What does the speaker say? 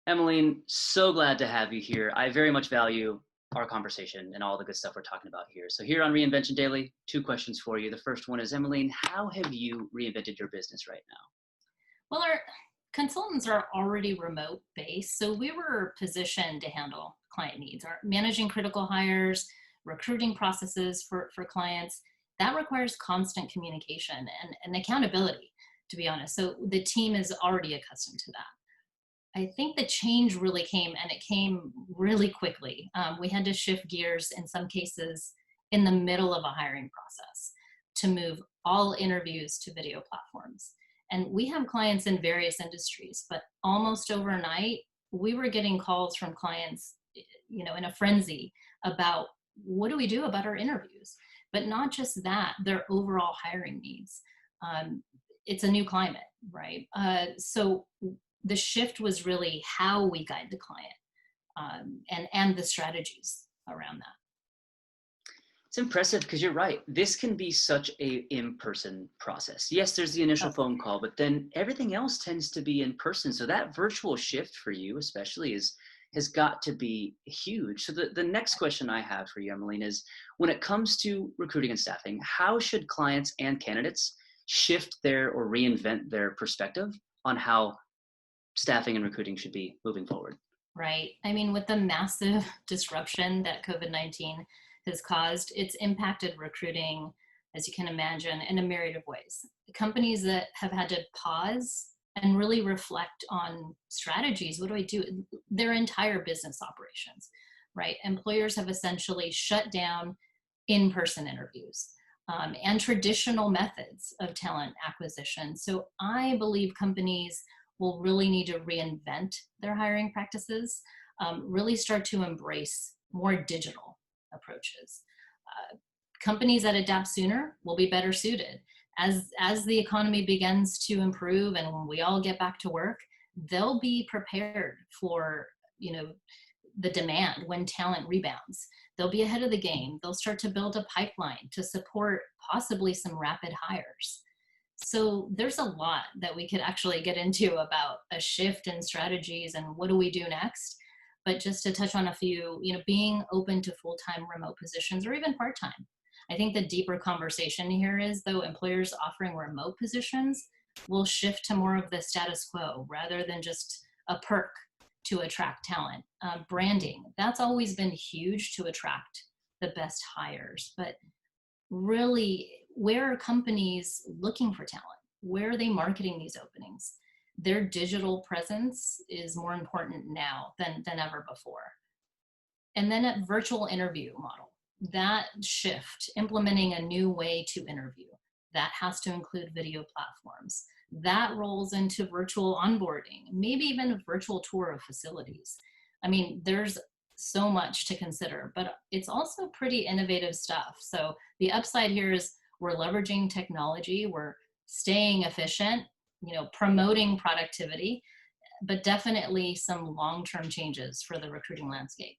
Emeline, so glad to have you here. I very much value our conversation and all the good stuff we're talking about here. So here on Reinvention Daily, two questions for you. The first one is, Emeline, how have you reinvented your business right now? Well, our consultants are already remote based, so we were positioned to handle client needs. Our managing critical hires, recruiting processes for clients, that requires constant communication and accountability, to be honest. So the team is already accustomed to that. I think the change really came, and it came really quickly. We had to shift gears in some cases in the middle of a hiring process to move all interviews to video platforms. And we have clients in various industries, but almost overnight, we were getting calls from clients, in a frenzy about what do we do about our interviews? But not just that, their overall hiring needs. It's a new climate, right? So the shift was really how we guide the client, and the strategies around that. It's impressive because you're right. This can be such a in-person process. Yes, there's the initial Oh, phone call, but then everything else tends to be in person. So that virtual shift for you, especially, has got to be huge. So the next question I have for you, Emmeline, is when it comes to recruiting and staffing, how should clients and candidates shift their or reinvent their perspective on how staffing and recruiting should be moving forward? right. I mean, with the massive disruption that COVID-19 has caused, it's impacted recruiting, as you can imagine, in a myriad of ways. Companies that have had to pause and really reflect on strategies. What do I do? Their entire business operations, right? Employers have essentially shut down in-person interviews, and traditional methods of talent acquisition. So I believe companies will really need to reinvent their hiring practices, really start to embrace more digital approaches. Companies that adapt sooner will be better suited. As the economy begins to improve and when we all get back to work, they'll be prepared for, the demand when talent rebounds. They'll be ahead of the game. They'll start to build a pipeline to support possibly some rapid hires. So there's a lot that we could actually get into about a shift in strategies and what do we do next. But just to touch on a few, being open to full-time remote positions or even part-time. I think the deeper conversation here is, though, employers offering remote positions will shift to more of the status quo rather than just a perk to attract talent. Branding, that's always been huge to attract the best hires. But really, where are companies looking for talent? Where are they marketing these openings? Their digital presence is more important now than ever before. And then a virtual interview model, that shift, implementing a new way to interview, that has to include video platforms. That rolls into virtual onboarding, maybe even a virtual tour of facilities. I mean, there's so much to consider, but it's also pretty innovative stuff. So the upside here is we're leveraging technology, we're staying efficient, promoting productivity, but definitely some long-term changes for the recruiting landscape.